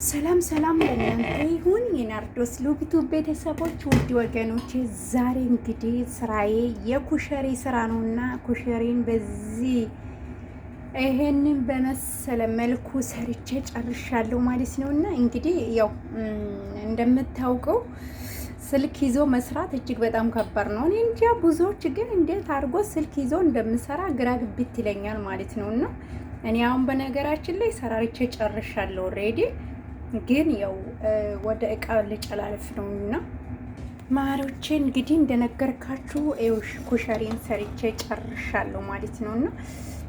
ሰላም ሰላም ለእናንተ ይሁን የናርዶስ ዩቲዩብ ቤተሰቦች ውድ ወገኖች፣ ዛሬ እንግዲህ ስራዬ የኩሸሪ ስራ ነውና ኩሸሪን በዚህ ይሄንን በመሰለ መልኩ ሰርቼ ጨርሻለሁ ማለት ነውና እንግዲህ ያው እንደምታውቀው ስልክ ይዞ መስራት እጅግ በጣም ከባድ ነው። እኔ እንጃ ብዙዎች ግን እንዴት አድርጎ ስልክ ይዞ እንደምሰራ ግራ ግብት ይለኛል ማለት ነውና እኔ አሁን በነገራችን ላይ ሰራርቼ ጨርሻለሁ ኦልሬዲ። ግን ያው ወደ እቃ ልጨላለፍ ነውና ማሮቼ እንግዲህ እንደነገርካችሁ ኩሸሪን ሰርቼ ጨርሻለሁ ማለት ነውና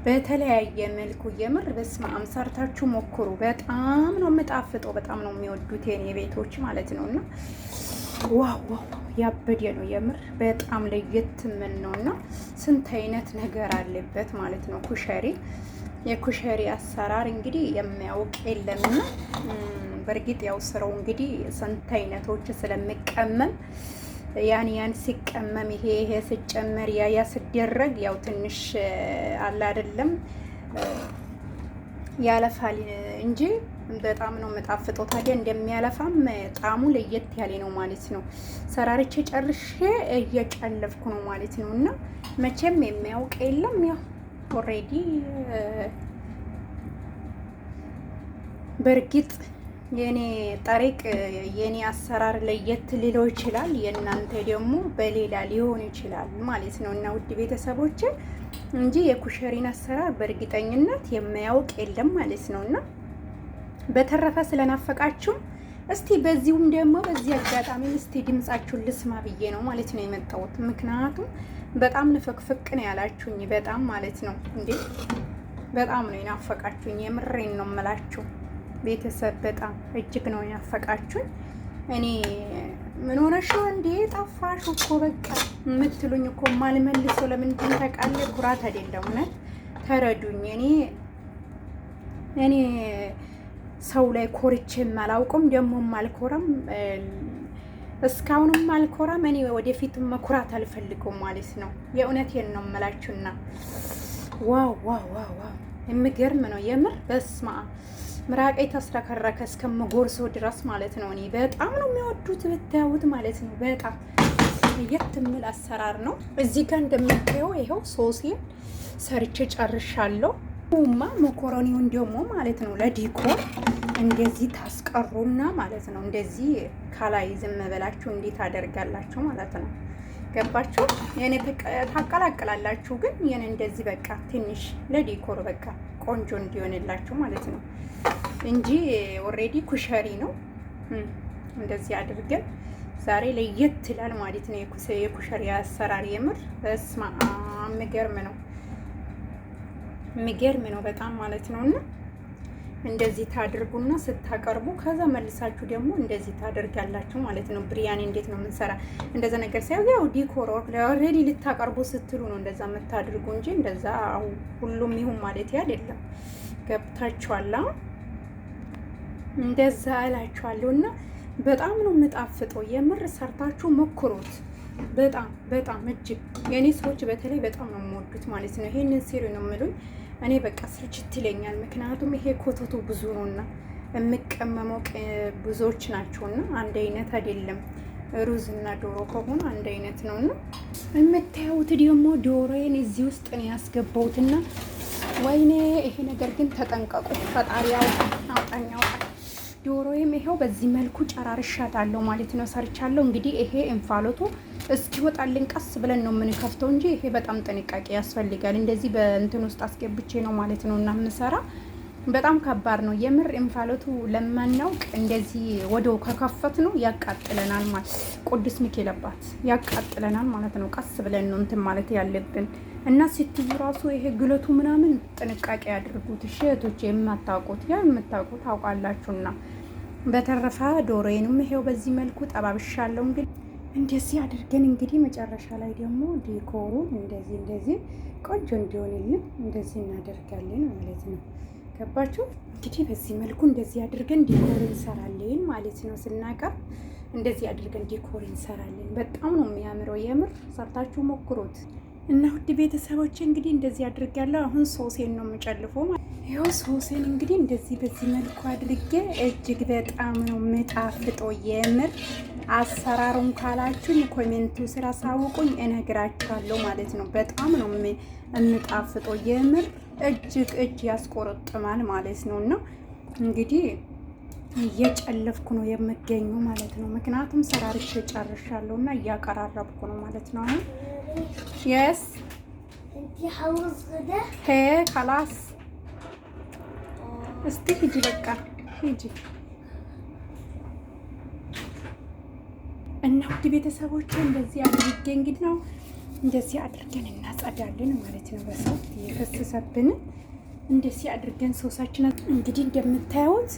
በተለያየ መልኩ የምር በስመ አብ ሰርታችሁ ሞክሩ። በጣም ነው የምጣፍጠው፣ በጣም ነው የሚወዱት የኔ ቤቶች ማለት ነውና ዋው ዋው ያበደ ነው የምር በጣም ለየት ምን ነውና ስንት አይነት ነገር አለበት ማለት ነው ኩሸሪ። የኩሸሪ አሰራር እንግዲህ የሚያውቅ የለምና በእርግጥ ያው ስራው እንግዲህ ስንት አይነቶች ስለሚቀመም ያን ሲቀመም ይሄ ሲጨመር ያ ሲደረግ ያው ትንሽ አለ አይደለም ያለፋል እንጂ በጣም ነው የምጣፍጠው። ታዲያ እንደሚያለፋም ጣዕሙ ለየት ያለ ነው ማለት ነው። ሰራርቼ ጨርሼ እየጨለፍኩ ነው ማለት ነው እና መቼም የሚያውቅ የለም ያው ኦልሬዲ በእርግጥ የኔ ጠሪቅ የኔ አሰራር ለየት ሊለው ይችላል፣ የእናንተ ደግሞ በሌላ ሊሆን ይችላል ማለት ነው እና ውድ ቤተሰቦች እንጂ የኩሸሪን አሰራር በእርግጠኝነት የማያውቅ የለም ማለት ነው እና በተረፈ ስለናፈቃችሁ እስቲ በዚሁም ደግሞ በዚህ አጋጣሚ እስቲ ድምጻችሁን ልስማ ብዬ ነው ማለት ነው የመጣሁት። ምክንያቱም በጣም ንፍቅፍቅ ነው ያላችሁኝ፣ በጣም ማለት ነው እንዴ በጣም ነው የናፈቃችሁኝ። የምሬን ነው የምላችሁ ቤተሰብ በጣም እጅግ ነው የናፈቃችሁኝ። እኔ ምን ሆነሽ እንዴ ጠፋሽ እኮ በቃ የምትሉኝ እኮ ማልመልሰው ለምንድን ታውቃለህ? ኩራት አይደለም እውነት ተረዱኝ። እኔ ሰው ላይ ኮርቼም አላውቅም፣ ደግሞም አልኮራም፣ እስካሁንም አልኮራም። እኔ ወደፊትም መኩራት አልፈልገውም ማለት ነው። የእውነቴን ነው የምላችሁና ዋው ዋው ዋው ዋው የሚገርም ነው የምር በስማ ምራቄ ተስረከረከ እስከምጎርሰው ድረስ ማለት ነው። እኔ በጣም ነው የሚወዱት ብታዩት ማለት ነው። በጣም ለየት የሚል አሰራር ነው። እዚህ ጋር እንደምታየው ይኸው ሶሴን ሰርቼ ጨርሻለሁ። ማ መኮረኒውን ደግሞ ማለት ነው ለዲኮር እንደዚህ ታስቀሩና ማለት ነው እንደዚህ ካላይ ዝም ብላችሁ እንዴት አደርጋላችሁ ማለት ነው። ገባችሁ? የኔ ታቀላቅላላችሁ፣ ግን የኔ እንደዚህ በቃ ትንሽ ለዲኮር በቃ ቆንጆ እንዲሆንላችሁ ማለት ነው እንጂ ኦልሬዲ ኩሸሪ ነው። እንደዚህ አድርገን ዛሬ ለየት ይላል ማለት ነው የኩሸሪ አሰራር። የምር በስማ የሚገርም ነው በጣም ማለት ነውና እንደዚህ ታድርጉና ስታቀርቡ ከዛ መልሳችሁ ደግሞ እንደዚህ ታደርጋላችሁ ማለት ነው። ብሪያኒ እንዴት ነው የምንሰራ እንደዛ ነገር ሳይሆን ያው ዲኮር ኦልሬዲ ልታቀርቡ ስትሉ ነው እንደዛ የምታድርጉ እንጂ እንደዛ ሁሉም ይሁን ማለት አይደለም። ገብታችኋል? እንደዛ እላችኋለሁና በጣም ነው የምጣፍጠው። የምር ሰርታችሁ ሞክሩት። በጣም በጣም እጅግ የኔ ሰዎች በተለይ በጣም ነው የምወዱት ማለት ነው። ይሄንን ሲሪ ነው የምሉኝ እኔ በቃ ስርችት ይለኛል። ምክንያቱም ይሄ ኮተቱ ብዙ ነውና የሚቀመመው ብዙዎች ናቸውና አንድ አይነት አይደለም። ሩዝ እና ዶሮ ከሆነ አንድ አይነት ነውና የምታዩት ደግሞ ዶሮዬን እዚህ ውስጥ ነው ያስገባሁትና ወይኔ ይሄ ነገር ግን ተጠንቀቁ። ፈጣሪ አውጣኝ። ዶሮዬም ይሄው በዚህ መልኩ ጨራርሻታለሁ ማለት ነው። ሰርቻለሁ እንግዲህ ይሄ እንፋሎቱ እስኪወጣልን ቀስ ብለን ነው የምንከፍተው እንጂ ይሄ በጣም ጥንቃቄ ያስፈልጋል። እንደዚህ በእንትን ውስጥ አስገብቼ ነው ማለት ነው እና የምሰራ በጣም ከባድ ነው የምር። እንፋሎቱ ለማናውቅ እንደዚህ ወደው ከከፈት ነው ያቃጥለናል ማለት ቅዱስ ሚካኤል አባት ያቃጥለናል ማለት ነው። ቀስ ብለን ነው እንትን ማለት ያለብን እና ስትዩ ራሱ ይሄ ግለቱ ምናምን ጥንቃቄ ያድርጉት እህቶቼ። የማታውቁት የምታውቁት ታውቃላችሁና በተረፈ ዶሮዬንም ይሄው በዚህ መልኩ ጠባብሻለሁ። እንግዲህ እንደዚህ አድርገን እንግዲህ መጨረሻ ላይ ደግሞ ዲኮሩን እንደዚህ ቆንጆ እንዲሆንልን እንደዚህ እናደርጋለን ማለት ነው። ገባችሁ? እንግዲህ በዚህ መልኩ እንደዚህ አድርገን ዲኮር እንሰራለን ማለት ነው። ስናቀርብ እንደዚህ አድርገን ዲኮር እንሰራለን። በጣም ነው የሚያምረው የምር ሰርታችሁ ሞክሩት። እና ውድ ቤተሰቦች እንግዲህ እንደዚህ አድርጋለሁ። አሁን ሶሴን ነው የምጨልፈው። ይኸው ሶሴን እንግዲህ እንደዚህ በዚህ መልኩ አድርጌ እጅግ በጣም ነው የምጣፍጠው። የምር አሰራሩን ካላችሁኝ ኮሜንቱ ስራ ሳውቁኝ እነግራችኋለሁ ማለት ነው። በጣም ነው የምጣፍጠው። የምር እጅግ እጅ ያስቆረጥማል ማለት ነው። እና እንግዲህ እየጨለፍኩ ነው የምገኙ ማለት ነው። ምክንያቱም ሰራርቼ ጨርሻለሁ እና እያቀራረብኩ ነው ማለት ነው። አሁን የስ ሄ ካላስ እስቲ ሂጂ በቃ ሂጂ። እና ውድ ቤተሰቦች እንደዚህ አድርጌ እንግዲህ ነው እንደዚህ አድርገን እናጸዳለን ማለት ነው። በሰው የፈሰሰብን እንደዚህ አድርገን ሶሳችን እንግዲህ እንደምታዩት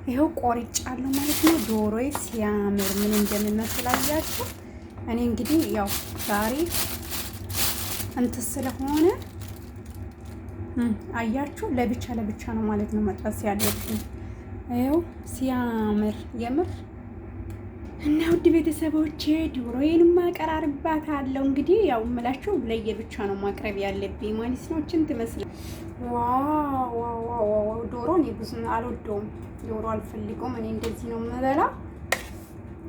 ይኸው ቆርጫለሁ ማለት ነው። ዶሮዬ ሲያምር ምን እንደሚመስል አያችሁ። እኔ እንግዲህ ያው ዛሬ እንትን ስለሆነ አያችሁ ለብቻ ለብቻ ነው ማለት ነው መጥበስ ያለብኝ። ይኸው ሲያምር የምር። እና ውድ ቤተሰቦቼ ዶሮዬንም አቀራርባታለሁ። እንግዲህ ያው እምላችሁ ለየብቻ ነው ማቅረብ ያለብኝ ማለት ነው። እችን ትመስል ዋው ዋው ዋው። ዶሮ እኔ ብዙ አልወደውም፣ ዶሮ አልፈልገውም። እኔ እንደዚህ ነው የምበላ።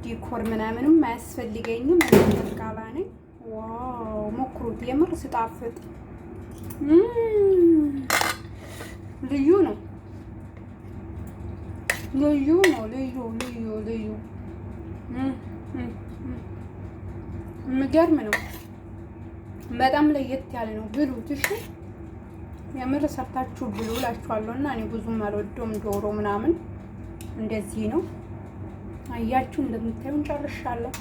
ዲኮር ምናምንም አያስፈልገኝም። እኔ ተርጋባ ነኝ። ዋው ሞክሩት፣ የምር ስጣፍጥ ልዩ ነው፣ ልዩ ነው፣ ልዩ ልዩ ልዩ የሚገርም ነው። በጣም ለየት ያለ ነው። ብሉት እሺ፣ የምር ሰርታችሁ ብሉ እላችኋለሁ። እና እኔ ብዙም አልወደውም ዶሮ ምናምን። እንደዚህ ነው አያችሁ። እንደምታዩን ጨርሻለሁ።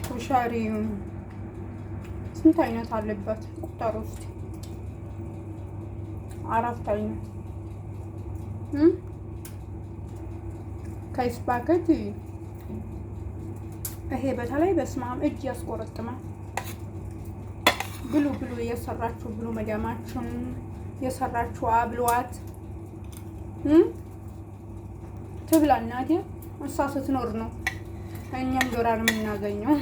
ኩሻሪ ስንት አይነት አለበት? ቁጥር ውስጥ 4 አይነት ከስፓጌቲ ይሄ በተለይ በስማም እጅ ያስቆረጥማል። ብሉ ብሉ፣ እየሰራችሁ ብሉ። መዳማችሁን የሰራችሁ አብሏት ትብላ እናቴ። እሷ ስትኖር ነው እኛም ዶላር የምናገኘው።